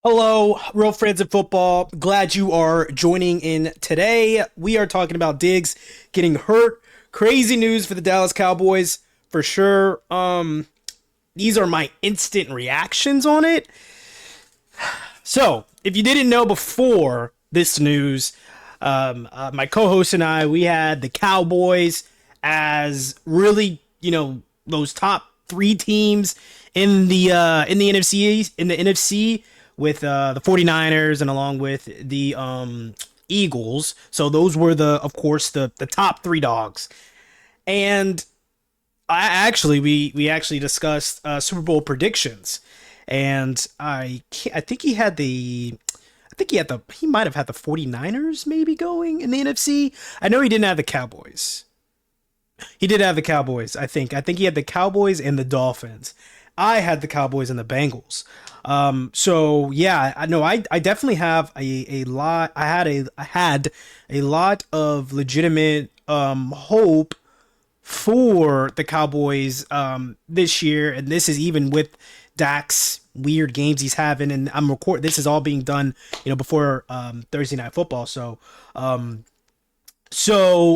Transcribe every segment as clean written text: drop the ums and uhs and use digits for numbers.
Hello, real friends of football. Glad you are joining in today. We are talking about Diggs getting hurt. Crazy news for the Dallas Cowboys for sure. These are my instant reactions on it. So, if you didn't know before this news, my co-host and I, we had the Cowboys as really, those top three teams in the NFC with the 49ers and along with the Eagles. So those were of course the top three dogs. And we actually discussed Super Bowl predictions, and I think he might have had the 49ers maybe going in the NFC. I know he didn't have the Cowboys. He did have the Cowboys, I think. I think he had the Cowboys and the Dolphins. I had the Cowboys and the Bengals. So yeah, I know I definitely have a lot. I had a lot of legitimate hope for the Cowboys this year, and this is even with Dak's weird games he's having. And This is all being done, before Thursday Night Football. So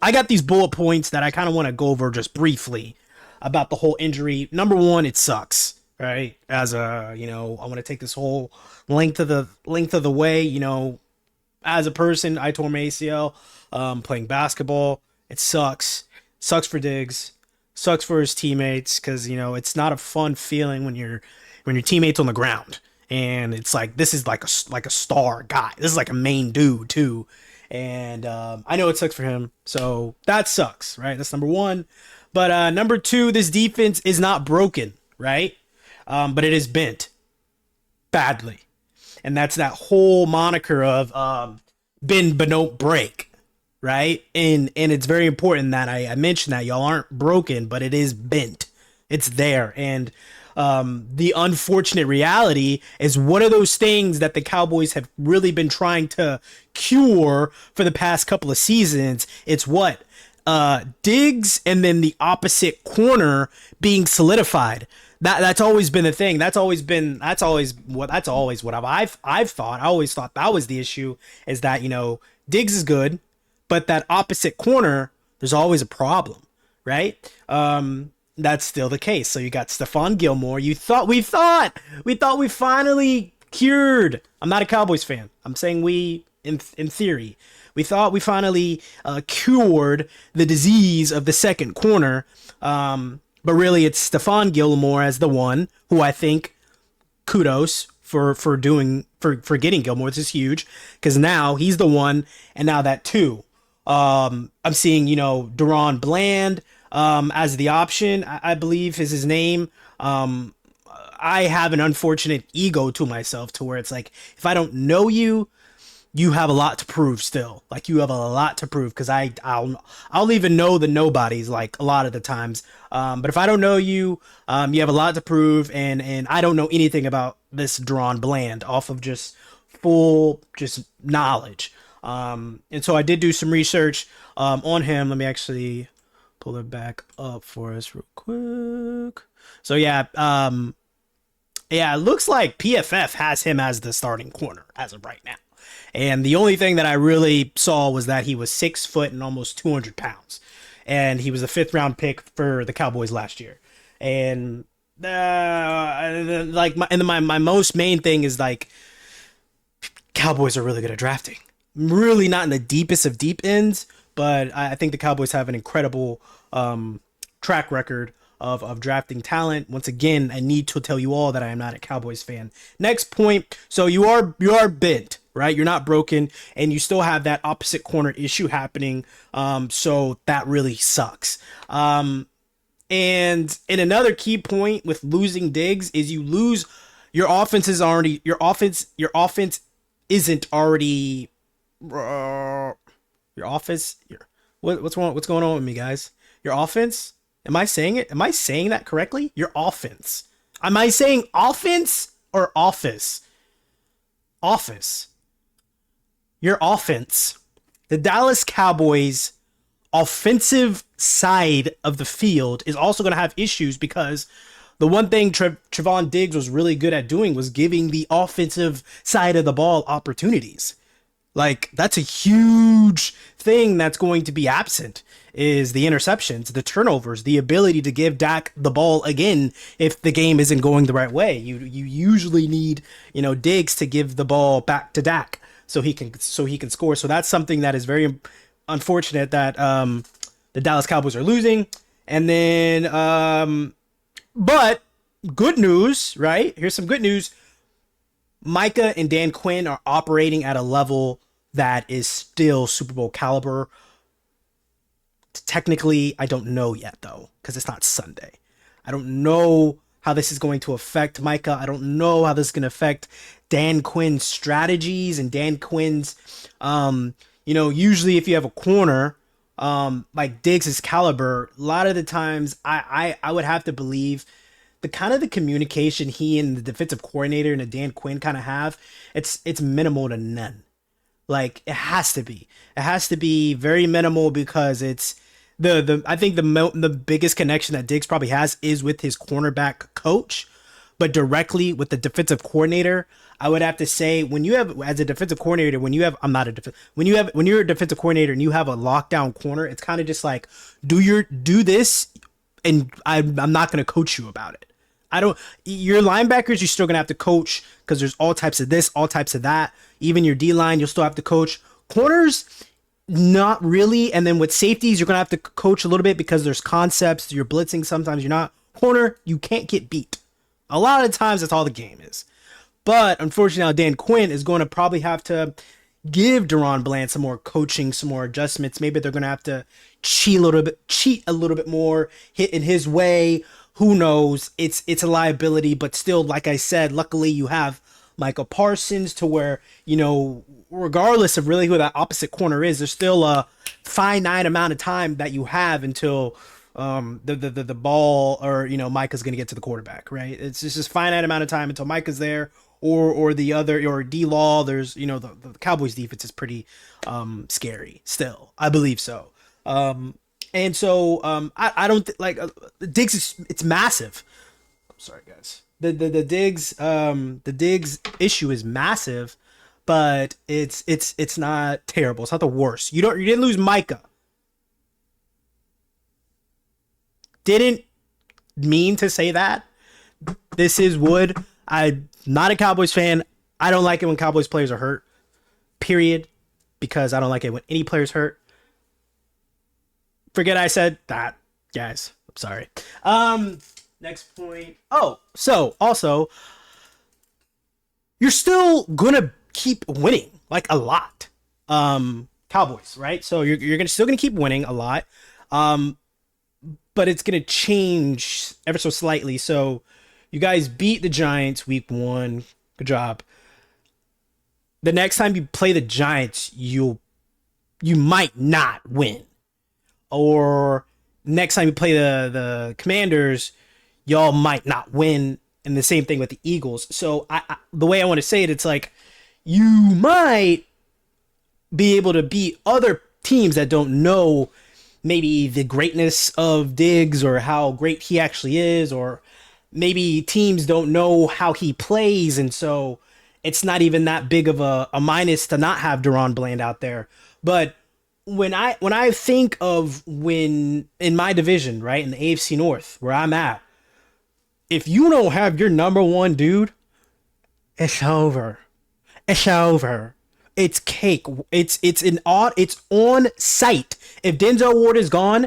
I got these bullet points that I kind of want to go over just briefly about the whole injury. Number one, it sucks, right? I want to take this whole length of the way. As a person, I tore my ACL playing basketball. It sucks. Sucks for Diggs. Sucks for his teammates because it's not a fun feeling when your teammates on the ground, and it's like this is like a star guy. This is like a main dude too, and I know it sucks for him. So that sucks, right? That's number one. But number two, this defense is not broken, right? But it is bent badly, and that's that whole moniker of bend but don't break, right? And it's very important that I mention that y'all aren't broken, but it is bent. It's there, and the unfortunate reality is one of those things that the Cowboys have really been trying to cure for the past couple of seasons. It's what Diggs and then the opposite corner being solidified. That's always been the thing. That's always what I've thought. I always thought that was the issue, is that Diggs is good, but that opposite corner, there's always a problem, right? That's still the case. So you got Stephon Gilmore. We finally cured. I'm not a Cowboys fan. I'm saying we, in theory, we thought we finally cured the disease of the second corner. But really, it's Stephon Gilmore as the one who I think kudos for getting Gilmore. This is huge because now he's the one, and now that two. I'm seeing Deron Bland as the option. I believe is his name. I have an unfortunate ego to myself to where it's like, if I don't know you, you have a lot to prove still. Like, you have a lot to prove, because I'll even know the nobodies, like, a lot of the times. But if I don't know you, you have a lot to prove, and I don't know anything about this Deron Bland off of just full just knowledge. And so I did do some research on him. Let me actually pull it back up for us real quick. So yeah, it looks like PFF has him as the starting corner as of right now. And the only thing that I really saw was that he was 6 foot and almost 200 pounds. And he was a fifth round pick for the Cowboys last year. And my most main thing is, like, Cowboys are really good at drafting. Really not in the deepest of deep ends, but I think the Cowboys have an incredible track record of drafting talent. Once again, I need to tell you all that I am not a Cowboys fan. Next point. So you are bent, right? You're not broken, and you still have that opposite corner issue happening. So that really sucks. And another key point with losing Diggs is you lose your offense isn't already your offense. What's going on with me, guys? Your offense. Am I saying it? Am I saying that correctly? Your offense. Am I saying offense or office? Office. Your offense. The Dallas Cowboys offensive side of the field is also going to have issues because The one thing Trevon Diggs was really good at doing was giving the offensive side of the ball opportunities. Like that's a huge thing that's going to be absent is the interceptions, the turnovers, the ability to give Dak the ball again if the game isn't going the right way. You usually need, Diggs to give the ball back to Dak so he can score. So that's something that is very unfortunate that the Dallas Cowboys are losing. And then but good news, right? Here's some good news. Micah and Dan Quinn are operating at a level that is still Super Bowl caliber. Technically, I don't know yet, though, because it's not Sunday. I don't know how this is going to affect Micah. I don't know how this is going to affect Dan Quinn's strategies and Dan Quinn's, usually if you have a corner like Diggs' caliber, a lot of the times I would have to believe the kind of the communication he and the defensive coordinator and the Dan Quinn kind of have, it's minimal to none. Like it has to be. It has to be very minimal because it's the I think the biggest connection that Diggs probably has is with his cornerback coach, but directly with the defensive coordinator, I would have to say when you have as a defensive coordinator, when you have I'm not a def- when you're a defensive coordinator and you have a lockdown corner, it's kind of just like do this and I'm not going to coach you about it. I don't. Your linebackers, you're still gonna have to coach because there's all types of this, all types of that. Even your D line, you'll still have to coach. Corners, not really. And then with safeties, you're gonna have to coach a little bit because there's concepts. You're blitzing sometimes. You're not. Corner, you can't get beat. A lot of times, that's all the game is. But unfortunately, now Dan Quinn is going to probably have to give Deron Bland some more coaching, some more adjustments. Maybe they're going to have to cheat a little bit more, hit in his way. Who knows? It's a liability, but still, like I said, luckily you have Michael Parsons to where, regardless of really who that opposite corner is, there's still a finite amount of time that you have until the ball or Micah's gonna get to the quarterback, right? It's just this finite amount of time until Micah's there or the other or D Law. There's the Cowboys defense is pretty scary still. I believe so. And so I don't like Diggs it's massive. I'm sorry guys. The Diggs issue is massive, but it's not terrible. It's not the worst. You didn't lose Micah. Didn't mean to say that. This is Wood. I'm not a Cowboys fan. I don't like it when Cowboys players are hurt. Period. Because I don't like it when any player's hurt. Forget I said that, guys. I'm sorry. Next point. Oh, so also, you're still gonna keep winning like a lot. Cowboys, right? So you're still gonna keep winning a lot. But it's gonna change ever so slightly. So you guys beat the Giants week 1. Good job. The next time you play the Giants, you might not win. Or next time you play the Commanders, y'all might not win. And the same thing with the Eagles. So the way I want to say it, it's like you might be able to beat other teams that don't know maybe the greatness of Diggs or how great he actually is, or maybe teams don't know how he plays. And so it's not even that big of a minus to not have Deron Bland out there. But when I think of when in my division, right, in the AFC North, where I'm at, if you don't have your number one dude, it's over. It's over. It's cake. It's on site. If Denzel Ward is gone,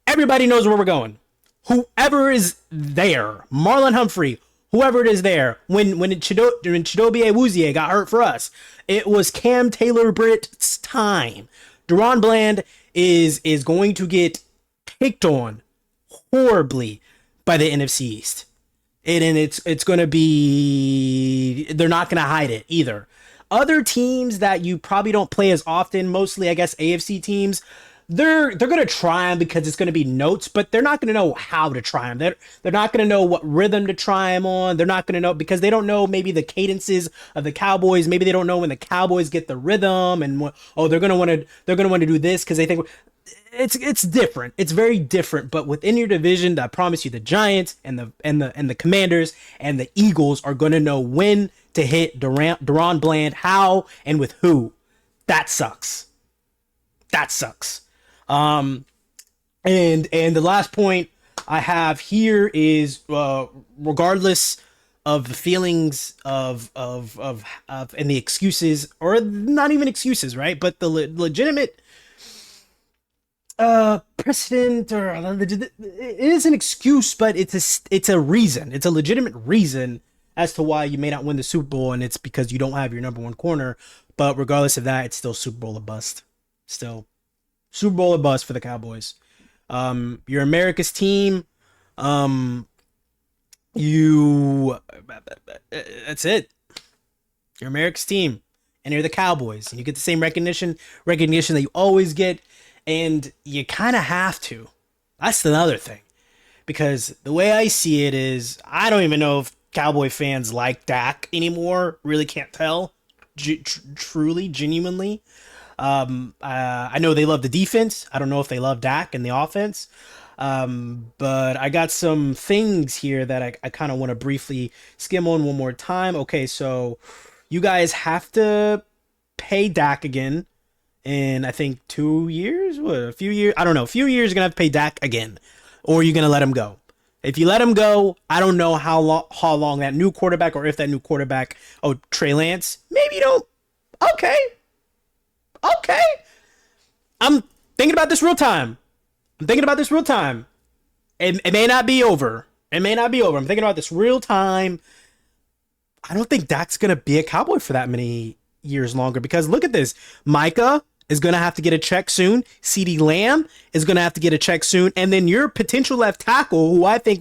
everybody knows where we're going. Whoever is there, Marlon Humphrey, whoever it is there, when Chidobe Awuzie got hurt for us, it was Cam Taylor-Britt's time. Deron Bland is going to get picked on horribly by the NFC East. And it's going to be, they're not going to hide it either. Other teams that you probably don't play as often, mostly I guess AFC teams, they're going to try them because it's going to be notes, but they're not going to know how to try them. They're not going to know what rhythm to try them on. They're not going to know because they don't know maybe the cadences of the Cowboys. Maybe they don't know when the Cowboys get the rhythm and they're going to want to do this because they think it's different. It's very different. But within your division, I promise you, the Giants and the Commanders and the Eagles are going to know when to hit Deron Bland, how and with who. That sucks. That sucks. And the last point I have here is, regardless of the feelings of and the excuses, or not even excuses, right? But the legitimate precedent, or it is an excuse, but it's a reason. It's a legitimate reason as to why you may not win the Super Bowl, and it's because you don't have your number one corner. But regardless of that, it's still Super Bowl or bust. Still Super Bowl or bust for the Cowboys. You're America's team. You That's it. You're America's team, and you're the Cowboys, and you get the same recognition that you always get, and you kind of have to. That's another thing, because the way I see it is, I don't even know if Cowboy fans like Dak anymore. Really can't tell. Truly, genuinely. I know they love the defense. I don't know if they love Dak and the offense. But I got some things here that I kind of want to briefly skim on one more time. Okay, so you guys have to pay Dak again in, I think, 2 years? What, a few years? I don't know. A few years you're going to have to pay Dak again. Or you're going to let him go. If you let him go, I don't know how long that new quarterback, or if that new quarterback, oh, Trey Lance, maybe you don't. Okay. Okay. I'm thinking about this real time. It may not be over. I'm thinking about this real time. I don't think Dak's going to be a Cowboy for that many years longer, because look at this. Micah is going to have to get a check soon. CeeDee Lamb is going to have to get a check soon. And then your potential left tackle, who I think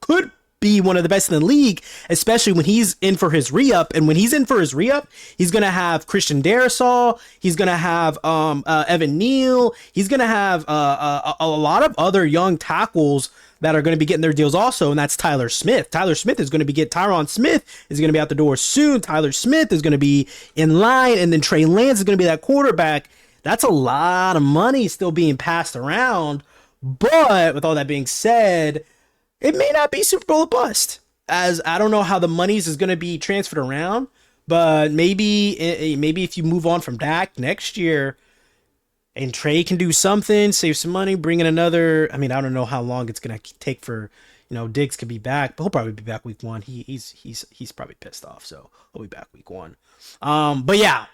could be one of the best in the league, especially when he's in for his re-up. And when he's in for his re-up, he's going to have Christian Darrisaw. He's going to have Evan Neal. He's going to have a lot of other young tackles that are going to be getting their deals also, and that's Tyler Smith. Tyron Smith is going to be out the door soon. Tyler Smith is going to be in line, and then Trey Lance is going to be that quarterback. That's a lot of money still being passed around. But with all that being said, it may not be Super Bowl or bust, as I don't know how the monies is going to be transferred around. But maybe if you move on from Dak next year, and Trey can do something, save some money, bring in another. I mean, I don't know how long it's gonna take for, Diggs could be back, but he'll probably be back week one. He's probably pissed off, so he'll be back week one. But yeah,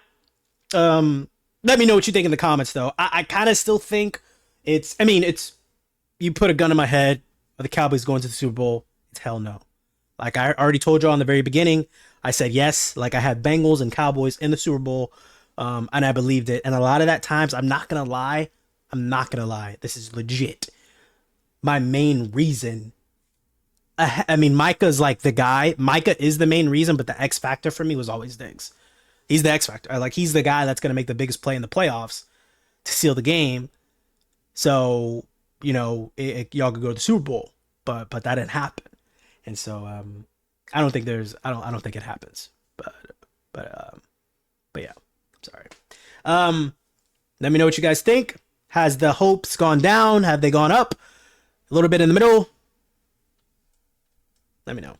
let me know what you think in the comments, though. I kind of still think it's. I mean, it's, you put a gun in my head. Are the Cowboys going to the Super Bowl? It's hell no. Like I already told you on the very beginning, I said yes. Like I had Bengals and Cowboys in the Super Bowl. And I believed it. And a lot of that times, I'm not going to lie. This is legit. My main reason. I mean, Micah's like the guy. Micah is the main reason, but the X factor for me was always Diggs. He's the X factor. Like, he's the guy that's going to make the biggest play in the playoffs to seal the game. So, y'all could go to the Super Bowl, but that didn't happen. And so, I don't think it happens. But yeah. Sorry. Let me know what you guys think. Has the hopes gone down? Have they gone up? A little bit in the middle? Let me know.